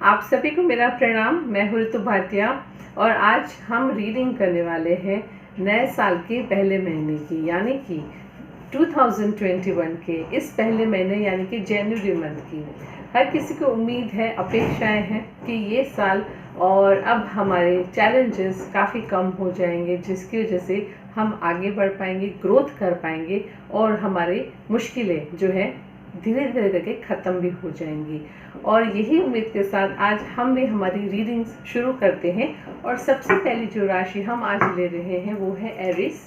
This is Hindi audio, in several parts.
आप सभी को मेरा प्रणाम। मैं हूँ ऋतु भाटिया और आज हम रीडिंग करने वाले हैं नए साल के पहले महीने की, यानी कि 2021 के इस पहले महीने यानी कि जनवरी मंथ की। हर किसी को उम्मीद है, अपेक्षाएं हैं कि ये साल और अब हमारे चैलेंजेस काफ़ी कम हो जाएंगे, जिसकी वजह से हम आगे बढ़ पाएंगे, ग्रोथ कर पाएंगे और हमारी मुश्किलें जो है धीरे धीरे करके ख़त्म भी हो जाएंगी। और यही उम्मीद के साथ आज हम भी हमारी रीडिंग्स शुरू करते हैं। और सबसे पहली जो राशि हम आज ले रहे हैं वो है एरिस।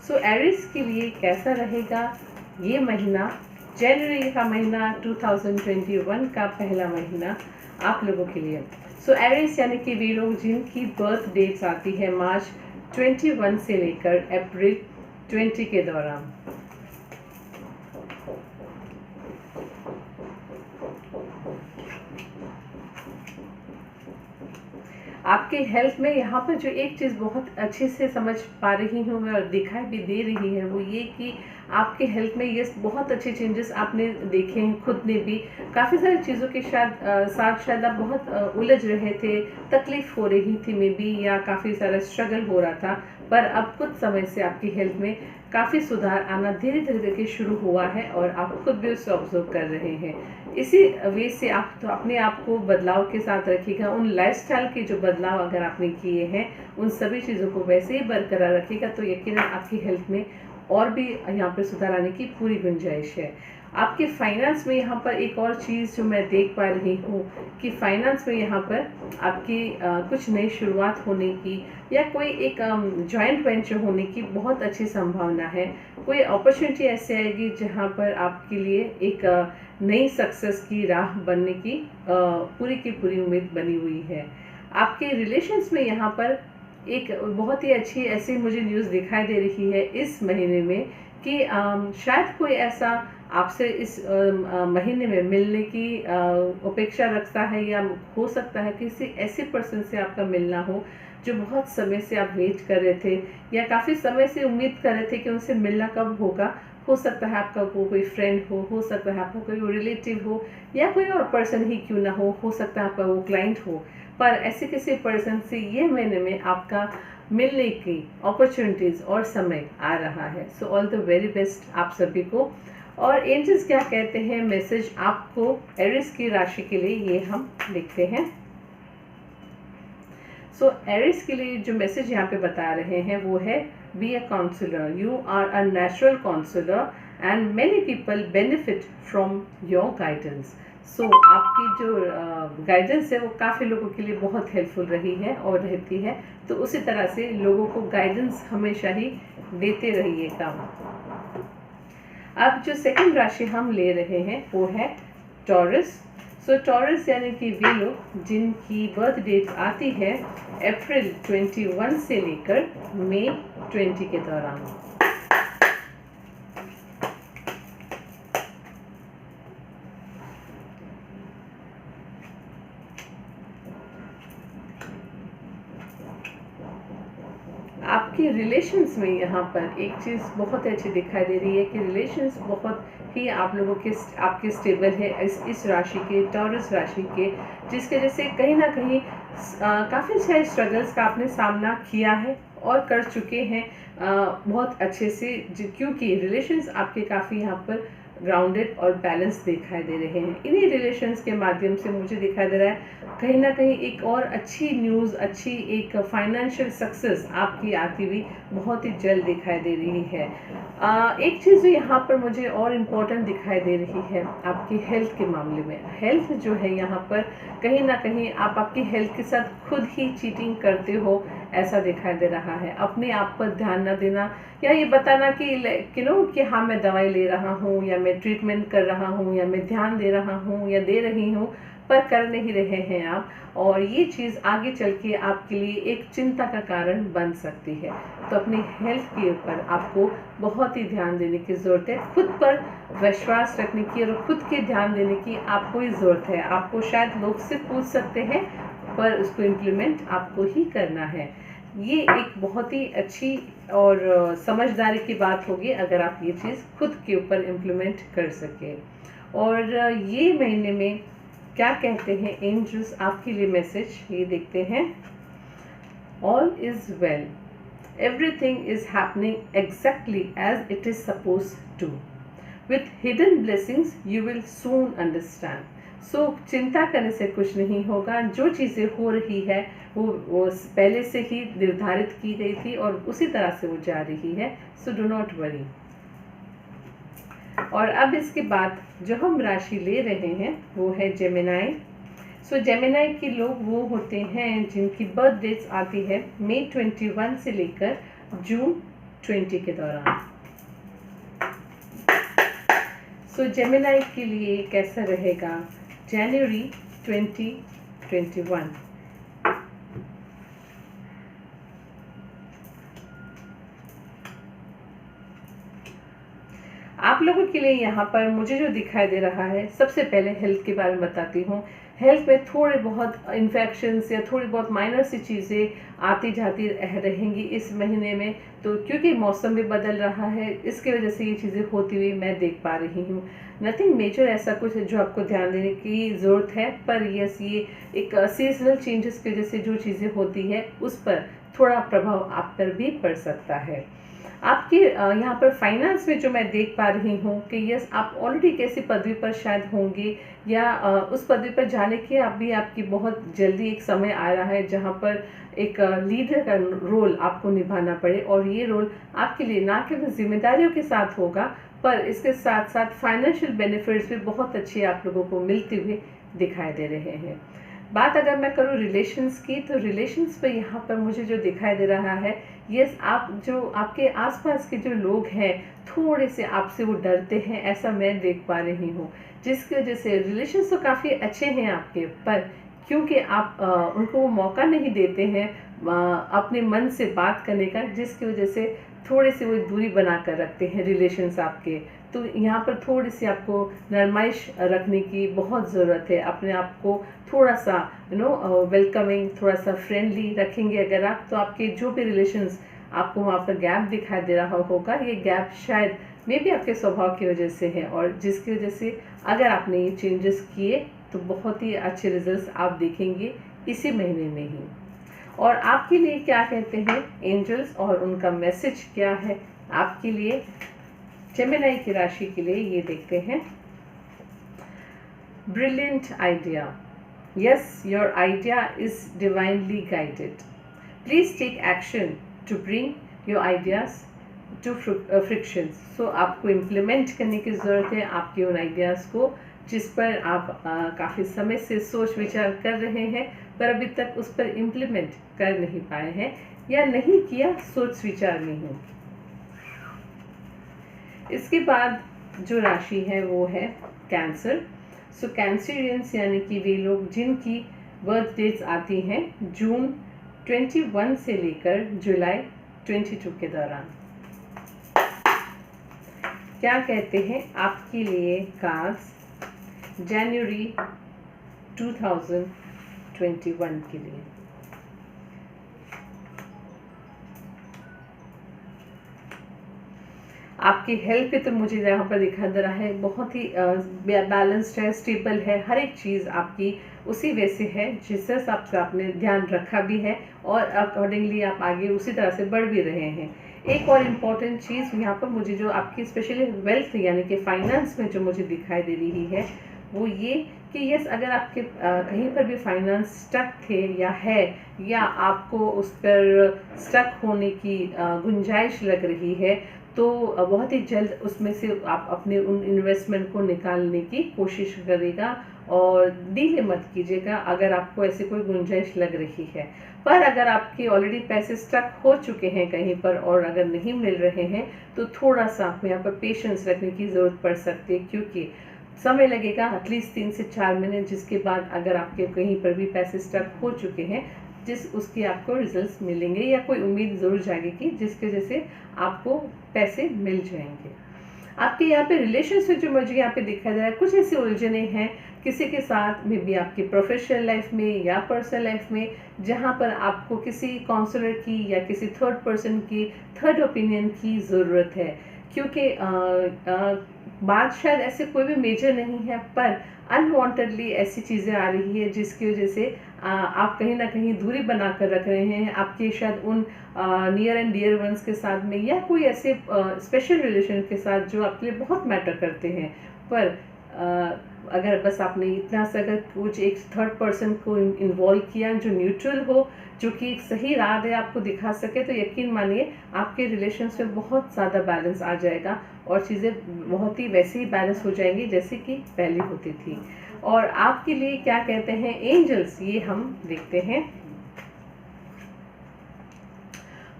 सो एरिस के लिए कैसा रहेगा ये महीना, जनवरी का महीना, 2021 का पहला महीना आप लोगों के लिए। सो एरिस यानी कि वे लोग जिनकी बर्थ डेट्स आती है मार्च 21 से लेकर अप्रैल 20 के दौरान। आपके हेल्थ में यहाँ पर जो एक चीज़ बहुत अच्छे से समझ पा रही हूँ मैं और दिखाई भी दे रही है वो ये कि आपके हेल्थ में ये बहुत अच्छे चेंजेस आपने देखे हैं। खुद ने भी काफ़ी सारी चीज़ों के साथ शायद आप बहुत उलझ रहे थे, तकलीफ हो रही थी मे बी, या काफ़ी सारा स्ट्रगल हो रहा था। पर अब कुछ समय से आपकी हेल्थ में काफ़ी सुधार आना धीरे धीरे करके शुरू हुआ है और आप खुद भी उसे ऑब्जर्व कर रहे हैं। इसी वे से आप तो अपने आप को बदलाव के साथ रखिएगा। उन लाइफस्टाइल के जो बदलाव अगर आपने किए हैं उन सभी चीज़ों को वैसे ही बरकरार रखिएगा तो यकीनन आपकी हेल्थ में और भी यहाँ पर सुधार आने की पूरी गुंजाइश है। आपके फाइनेंस में यहाँ पर एक और चीज़ जो मैं देख पा रही हूँ कि फाइनेंस में यहाँ पर आपकी कुछ नई शुरुआत होने की या कोई एक जॉइंट वेंचर होने की बहुत अच्छी संभावना है। कोई अपॉर्चुनिटी ऐसे आएगी जहाँ पर आपके लिए एक नई सक्सेस की राह बनने की पूरी की पूरी उम्मीद बनी हुई है। आपके रिलेशंस में यहाँ पर एक बहुत ही अच्छी ऐसी मुझे न्यूज़ दिखाई दे रही है इस महीने में कि शायद कोई ऐसा आपसे इस महीने में मिलने की अपेक्षा रखता है, या हो सकता है किसी ऐसे पर्सन से आपका मिलना हो जो बहुत समय से आप वेट कर रहे थे या काफ़ी समय से उम्मीद कर रहे थे कि उनसे मिलना कब होगा। हो सकता है आपका वो कोई फ्रेंड हो सकता है आपका कोई रिलेटिव हो, या कोई और पर्सन ही क्यों ना हो सकता है आपका वो क्लाइंट हो। पर ऐसे किसी पर्सन से ये महीने में आपका मिलने की अपॉर्चुनिटीज़ और समय आ रहा है। So all the very best आप सभी को। और एंजल्स क्या कहते हैं मैसेज आपको एरिस की राशि के लिए, ये हम लिखते हैं। सो एरिस के लिए जो मैसेज यहाँ पे बता रहे हैं वो है be a counsellor, you are a natural counsellor and many people benefit from your guidance. So आपकी जो गाइडेंस है वो काफ़ी लोगों के लिए बहुत हेल्पफुल रही है और रहती है, तो उसी तरह से लोगों को गाइडेंस हमेशा ही देते रहिएगा। अब जो सेकंड राशि हम ले रहे हैं वो है टॉरस। सो टॉरस यानी कि वे लोग जिनकी बर्थ डेट आती है अप्रैल 21 से लेकर मई 20 के दौरान। आपके रिलेशंस में यहाँ पर एक चीज़ बहुत अच्छी दिखाई दे रही है कि रिलेशंस बहुत ही आप लोगों के आपके स्टेबल है इस राशि के, टॉरस राशि के, जिसके वजह से कहीं ना कहीं काफ़ी सारे स्ट्रगल्स का आपने सामना किया है और कर चुके हैं बहुत अच्छे से, क्योंकि रिलेशंस आपके काफ़ी यहाँ पर ग्राउंडेड और बैलेंस दिखाई दे रहे हैं। इन्हीं रिलेशंस के माध्यम से मुझे दिखाई दे रहा है कहीं ना कहीं एक और अच्छी न्यूज़, अच्छी एक फाइनेंशियल सक्सेस आपकी आती हुई बहुत ही जल्द दिखाई दे रही है। एक चीज़ जो यहाँ पर मुझे और इम्पोर्टेंट दिखाई दे रही है आपकी हेल्थ के मामले में। हेल्थ जो है यहाँ पर कहीं ना कहीं आप आपकी हेल्थ के साथ खुद ही चीटिंग करते हो ऐसा दिखाई दे रहा है। अपने आप पर ध्यान न देना या ये बताना कि हाँ मैं दवाई ले रहा हूँ या मैं ट्रीटमेंट कर रहा हूँ या मैं ध्यान दे रहा हूँ या दे रही हूँ, पर कर नहीं रहे हैं आप, और ये चीज़ आगे चल के आपके लिए एक चिंता का कारण बन सकती है। तो अपनी हेल्थ के ऊपर आपको बहुत ही ध्यान देने की ज़रूरत है, खुद पर विश्वास रखने की और खुद के ध्यान देने की आपको ही ज़रूरत है। आपको शायद लोग से पूछ सकते हैं पर उसको इम्प्लीमेंट आपको ही करना है। ये एक बहुत ही अच्छी और समझदारी की बात होगी अगर आप ये चीज़ खुद के ऊपर इम्प्लीमेंट कर सकें। और ये महीने में क्या कहते हैं एंजल्स आपके लिए मैसेज, ये देखते हैं। All is well, everything is happening exactly as it is suppose to, with hidden blessings you will soon understand. So चिंता करने से कुछ नहीं होगा, जो चीज़ें हो रही है वो पहले से ही निर्धारित की गई थी और उसी तरह से वो जा रही है। So do not worry. और अब इसके बाद जो हम राशि ले रहे हैं वो है जेमिनाई। सो जेमिनाई के लोग वो होते हैं जिनकी बर्थ डेट्स आती है मई 21 से लेकर जून 20 के दौरान। सो जेमिनाई के लिए कैसा रहेगा जनवरी 2021। आप लोगों के लिए यहाँ पर मुझे जो दिखाई दे रहा है, सबसे पहले हेल्थ के बारे में बताती हूँ। हेल्थ में थोड़े बहुत इन्फेक्शंस या थोड़ी बहुत माइनर सी चीज़ें आती जाती रहेंगी इस महीने में, तो क्योंकि मौसम भी बदल रहा है इसकी वजह से ये चीज़ें होती हुई मैं देख पा रही हूँ। नथिंग मेजर ऐसा कुछ है जो आपको ध्यान देने की ज़रूरत है, पर यस ये एक सीजनल चेंजेस की वजह से जो चीज़ें होती है उस पर थोड़ा प्रभाव आप पर भी पड़ सकता है। आपके यहाँ पर फाइनेंस में जो मैं देख पा रही हूँ कि यस आप ऑलरेडी कैसी पदवी पर शायद होंगे या उस पदवी पर जाने की आपकी बहुत जल्दी एक समय आ रहा है जहाँ पर एक लीडर का रोल आपको निभाना पड़े, और ये रोल आपके लिए ना केवल जिम्मेदारियों के साथ होगा पर इसके साथ साथ फाइनेंशियल बेनिफिट्स भी बहुत अच्छे आप लोगों को मिलते हुए दिखाई दे रहे हैं। बात अगर मैं करूँ रिलेशंस की, तो रिलेशंस पे यहाँ पर मुझे जो दिखाई दे रहा है, यस आप जो आपके आसपास के जो लोग हैं थोड़े से आपसे वो डरते हैं, ऐसा मैं देख पा रही हूँ, जिसकी वजह से रिलेशंस तो काफ़ी अच्छे हैं आपके, पर क्योंकि आप उनको वो मौका नहीं देते हैं अपने मन से बात करने का, जिसकी वजह से थोड़े से वो दूरी बना कर रखते हैं रिलेशंस आपके। तो यहाँ पर थोड़ी सी आपको नरमाइश रखने की बहुत ज़रूरत है, अपने आप को थोड़ा सा वेलकमिंग, थोड़ा सा फ्रेंडली रखेंगे अगर आप, तो आपके जो भी रिलेशंस आपको वहाँ पर गैप दिखाई दे रहा होगा, ये गैप शायद मे भी आपके स्वभाव की वजह से है, और जिसकी वजह से अगर आपने ये चेंजेस किए तो बहुत ही अच्छे रिजल्ट्स आप देखेंगे इसी महीने में ही। और आपके लिए क्या कहते हैं एंजल्स और उनका मैसेज क्या है आपके लिए जेमिनी की राशि के लिए, ये देखते हैं। Brilliant idea, yes your idea is divinely guided, please take action to bring your ideas to friction. So आपको इम्प्लीमेंट करने की ज़रूरत है आपके उन आइडियाज़ को जिस पर आप काफ़ी समय से सोच विचार कर रहे हैं पर अभी तक उस पर इम्प्लीमेंट कर नहीं पाए हैं या नहीं किया, सोच विचार में हूँ। इसके बाद जो राशि है वो है कैंसर। सो कैंसरियंस यानी कि वे लोग जिनकी बर्थ डेट्स आती हैं जून 21 से लेकर जुलाई 22 के दौरान। क्या कहते हैं आपके लिए कार्ड्स जनवरी 2021 के लिए। आपकी हेल्थ पे तो मुझे यहाँ पर दिखा दे रहा है बहुत ही बैलेंस्ड है, स्टेबल है, हर एक चीज़ आपकी उसी वैसे है जिस हिसाब से आपने ध्यान रखा भी है और अकॉर्डिंगली आप आगे उसी तरह से बढ़ भी रहे हैं। एक और इम्पॉर्टेंट चीज़ यहाँ पर मुझे जो आपकी स्पेशली वेल्थ यानी कि फाइनेंस में जो मुझे दिखाई दे रही है वो ये कि यस अगर आपके कहीं पर भी फाइनेंस स्टक थे या है या आपको उस पर स्टक होने की गुंजाइश लग रही है तो बहुत ही जल्द उसमें से आप अपने उन इन्वेस्टमेंट को निकालने की कोशिश करेगा और डिले मत कीजिएगा अगर आपको ऐसे कोई गुंजाइश लग रही है। पर अगर आपके ऑलरेडी पैसे स्टक हो चुके हैं कहीं पर और अगर नहीं मिल रहे हैं तो थोड़ा सा आपको यहाँ पर पेशेंस रखने की ज़रूरत पड़ सकती है क्योंकि समय लगेगा एटलीस्ट 3 से 4 महीने, जिसके बाद अगर आपके कहीं पर भी पैसे स्टक हो चुके हैं उसकी आपको रिजल्ट्स मिलेंगे या कोई उम्मीद ज़रूर जागेगी जिसके वजह से आपको पैसे मिल जाएंगे। आपके यहाँ पे रिलेशंस में जो मुझे यहाँ पे दिखाया जा रहा है कुछ ऐसी उलझने हैं किसी के साथ में भी आपकी प्रोफेशनल लाइफ में या पर्सनल लाइफ में जहाँ पर आपको किसी काउंसलर की या किसी थर्ड पर्सन की थर्ड ओपिनियन की ज़रूरत है क्योंकि बात शायद ऐसे कोई भी मेजर नहीं है, पर अनवांटेडली ऐसी चीज़ें आ रही है जिसकी वजह से आप कहीं ना कहीं दूरी बना कर रख रहे हैं आपके शायद उन नियर एंड डियर वंस के साथ में, या कोई ऐसे स्पेशल रिलेशन के साथ जो आपके लिए बहुत मैटर करते हैं। पर अगर बस आपने इतना सा अगर कुछ एक थर्ड पर्सन को इन्वॉल्व किया जो न्यूट्रल हो, जो कि एक सही राह दे आपको दिखा सके, तो यकीन मानिए आपके रिलेशंस में बहुत ज़्यादा बैलेंस आ जाएगा और चीज़ें बहुत ही वैसे ही बैलेंस हो जाएंगी जैसे कि पहले होती थी। और आपके लिए क्या कहते हैं एंजल्स, ये हम देखते हैं।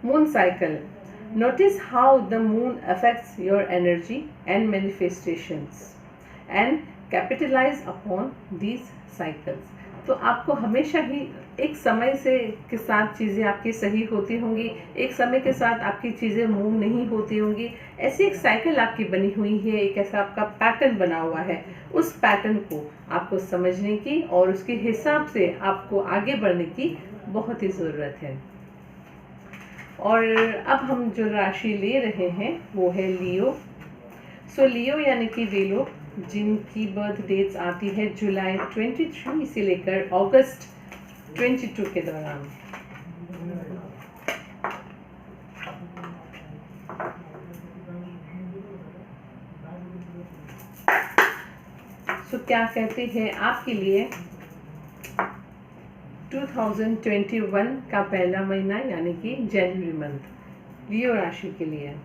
Moon cycle, notice how the moon affects your energy and manifestations and capitalize upon these cycles. तो आपको हमेशा ही एक समय से के साथ चीज़ें आपकी सही होती होंगी, एक समय के साथ आपकी चीज़ें मूव नहीं होती होंगी। ऐसी एक साइकिल आपकी बनी हुई है, एक ऐसा आपका पैटर्न बना हुआ है। उस पैटर्न को आपको समझने की और उसके हिसाब से आपको आगे बढ़ने की बहुत ही ज़रूरत है। और अब हम जो राशि ले रहे हैं वो है लियो। सो लियो यानी कि वे लोग जिनकी बर्थ डेट्स आती है जुलाई 23 से लेकर अगस्त 22 के दौरान। सो क्या कहते हैं आपके लिए 2021 का पहला महीना यानी कि जनवरी मंथ लियो राशि के लिए।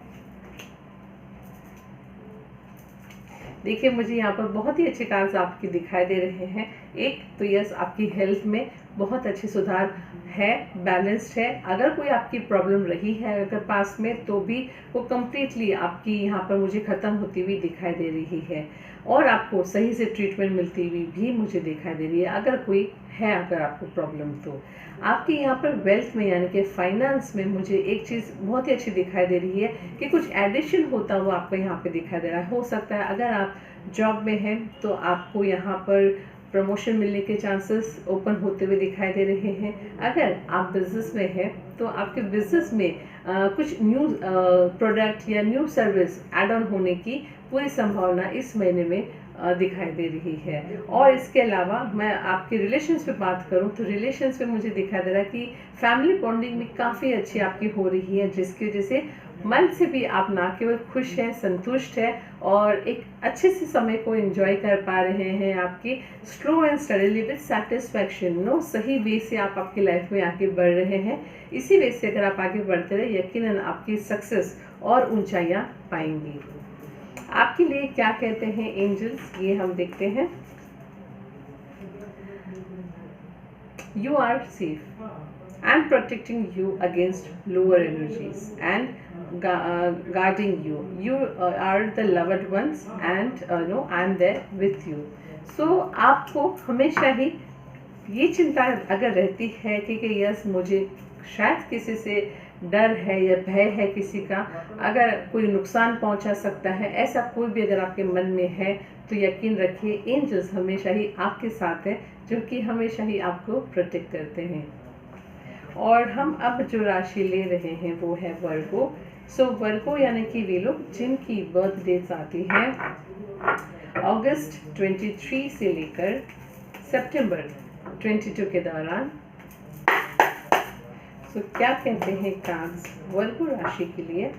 देखिए मुझे यहाँ पर बहुत ही अच्छे कार्ड्स आपके दिखाई दे रहे हैं। एक तो यस आपकी हेल्थ में बहुत अच्छे सुधार है, बैलेंस्ड है। अगर कोई आपकी प्रॉब्लम रही है अगर पास में, तो भी वो कम्प्लीटली आपकी यहाँ पर मुझे ख़त्म होती हुई दिखाई दे रही है और आपको सही से ट्रीटमेंट मिलती हुई भी मुझे दिखाई दे रही है। अगर कोई है अगर आपको प्रॉब्लम, तो आपके यहाँ पर वेल्थ में यानी कि फाइनेंस में मुझे एक चीज़ बहुत ही अच्छी दिखाई दे रही है कि कुछ एडिशन होता हुआ आपको यहाँ पे दिखाई दे रहा है। हो सकता है अगर आप जॉब में हैं तो आपको यहाँ पर प्रमोशन मिलने के चांसेस ओपन होते हुए दिखाई दे रहे हैं। अगर आप बिजनेस में हैं तो आपके बिजनेस में कुछ न्यू प्रोडक्ट या न्यू सर्विस ऐड ऑन होने की पूरी संभावना इस महीने में दिखाई दे रही है। और इसके अलावा मैं आपके रिलेशंस पे बात करूं तो रिलेशंस पे मुझे दिखाई दे रहा है कि फैमिली बॉन्डिंग भी काफ़ी अच्छी आपकी हो रही है, जिसकी वजह से मन से भी आप ना केवल खुश हैं, संतुष्ट हैं और एक अच्छे से समय को एंजॉय कर पा रहे हैं। आपकी slow and steadily with satisfaction, no सही वे से आप आपकी लाइफ में आगे बढ़ रहे हैं। इसी वे से अगर आप आगे बढ़ते रहे यकीनन आपकी सक्सेस और ऊंचाइयां पाएंगी। आपके लिए क्या कहते हैं एंजल्स, ये हम देखते हैं। You are safe, I am protecting you against lower energies and guarding you. You are the loved ones and I am there with you. So आपको हमेशा ही ये चिंता अगर रहती है कि यस मुझे शायद किसी से डर है या भय है किसी का, अगर कोई नुकसान पहुंचा सकता है, ऐसा कोई भी अगर आपके मन में है तो यकीन रखिए एंजल्स हमेशा ही आपके साथ हैं, जो कि हमेशा ही आपको प्रोटेक्ट करते हैं। और हम अब जो राशि ले रहे हैं वो है वर्गो। सो वर्गो यानी कि वे लोग जिनकी बर्थ डेट्स आती हैं अगस्त 23 से लेकर सितंबर 22 के दौरान। सो क्या कहते हैं कार्ड्स वर्गो राशि के लिए।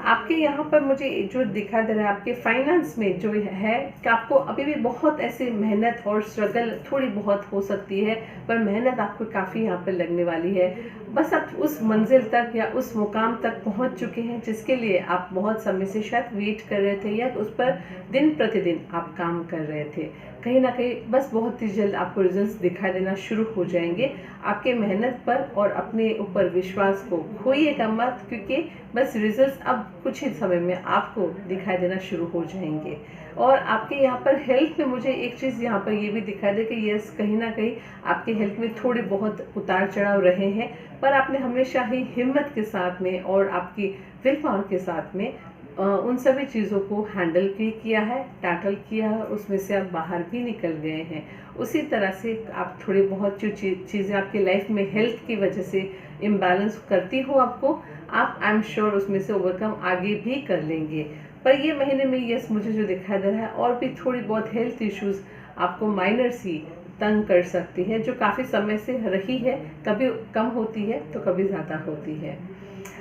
आपके यहाँ पर मुझे जो दिखा दे रहा है आपके फाइनेंस में जो है कि आपको अभी भी बहुत ऐसे मेहनत और स्ट्रगल थोड़ी बहुत हो सकती है, पर मेहनत आपको काफ़ी यहाँ पर लगने वाली है। बस आप उस मंजिल तक या उस मुकाम तक पहुँच चुके हैं जिसके लिए आप बहुत समय से शायद वेट कर रहे थे या उस पर दिन प्रतिदिन आप काम कर रहे थे। कहीं ना कहीं बस बहुत ही जल्द आपको रिजल्ट्स दिखाई देना शुरू हो जाएंगे। आपके मेहनत पर और अपने ऊपर विश्वास को खोइएगा मत, क्योंकि बस रिजल्ट्स अब कुछ ही समय में आपको दिखाई देना शुरू हो जाएंगे। और आपके यहाँ पर हेल्थ में मुझे एक चीज़ यहाँ पर ये भी दिखाई दे कि यस कहीं ना कहीं आपके हेल्थ में थोड़े बहुत उतार चढ़ाव रहे हैं, पर आपने हमेशा ही हिम्मत के साथ में और आपकी विल पावर के साथ में उन सभी चीज़ों को हैंडल भी किया है, टैकल किया है, उसमें से आप बाहर भी निकल गए हैं। उसी तरह से आप थोड़ी बहुत जो चीज़ें आपकी लाइफ में हेल्थ की वजह से इम्बैलेंस करती हो आपको, आप आई एम श्योर उसमें से ओवरकम आगे भी कर लेंगे। पर ये महीने में यस मुझे जो दिखाई दे रहा है, और भी थोड़ी बहुत हेल्थ इश्यूज़ आपको माइनर सी तंग कर सकती है, जो काफ़ी समय से रही है, कभी कम होती है तो कभी ज़्यादा होती है।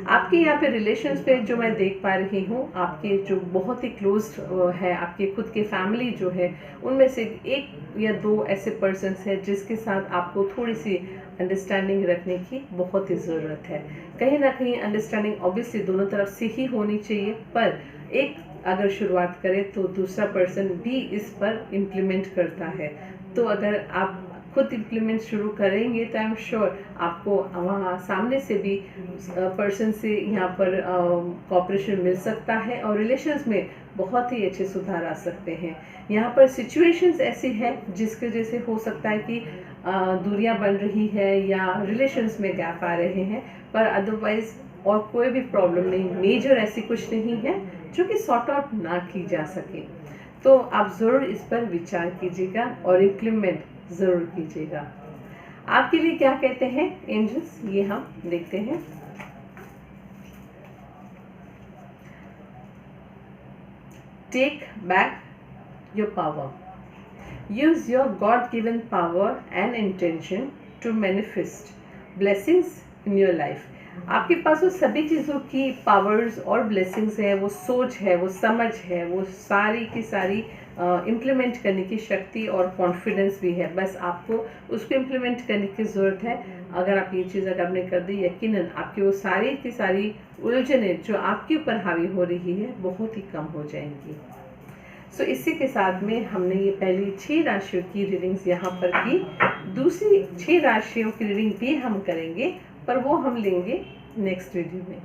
आपके यहाँ पे रिलेशंस पे जो मैं देख पा रही हूँ, आपके जो बहुत ही क्लोज है, आपके खुद के फैमिली जो है, उनमें से एक या दो ऐसे पर्सन्स हैं जिसके साथ आपको थोड़ी सी अंडरस्टैंडिंग रखने की बहुत ही ज़रूरत है। कहीं ना कहीं अंडरस्टैंडिंग ऑब्वियसली दोनों तरफ से ही होनी चाहिए, पर एक अगर शुरुआत करें तो दूसरा पर्सन भी इस पर इम्प्लीमेंट करता है। तो अगर आप खुद इम्प्लीमेंट शुरू करेंगे तो आई एम श्योर आपको वहाँ सामने से भी पर्सन से यहाँ पर कॉपरेशन मिल सकता है, और रिलेशंस में बहुत ही अच्छे सुधार आ सकते हैं। यहाँ पर सिचुएशंस ऐसी है जिसके वजह से हो सकता है कि दूरियां बन रही है या रिलेशंस में गैप आ रहे हैं, पर अदरवाइज और कोई भी प्रॉब्लम नहीं, मेजर ऐसी कुछ नहीं है जो कि सॉर्ट आउट ना की जा सके। तो आप ज़रूर इस पर विचार कीजिएगा और इम्प्लीमेंट ज़रूर कीजिएगा। आपके लिए क्या कहते हैं एंजल्स, ये हम देखते हैं। Take back your power, use your God-given power and intention to manifest blessings in your life। आपके पास वो सभी चीज़ों की पावर्स और ब्लेसिंग्स है, वो सोच है, वो समझ है, वो सारी की सारी इम्प्लीमेंट करने की शक्ति और कॉन्फिडेंस भी है। बस आपको उसको इम्प्लीमेंट करने की ज़रूरत है। अगर आप ये चीज़ अगर आपने कर दी, यकीनन आपकी वो सारी की सारी उलझनें जो आपके ऊपर हावी हो रही है बहुत ही कम हो जाएंगी। सो इसी के साथ में हमने ये पहली 6 राशियों की रीडिंग्स यहाँ पर की। दूसरी 6 राशियों की रीडिंग भी हम करेंगे, पर वो हम लेंगे नेक्स्ट वीडियो में।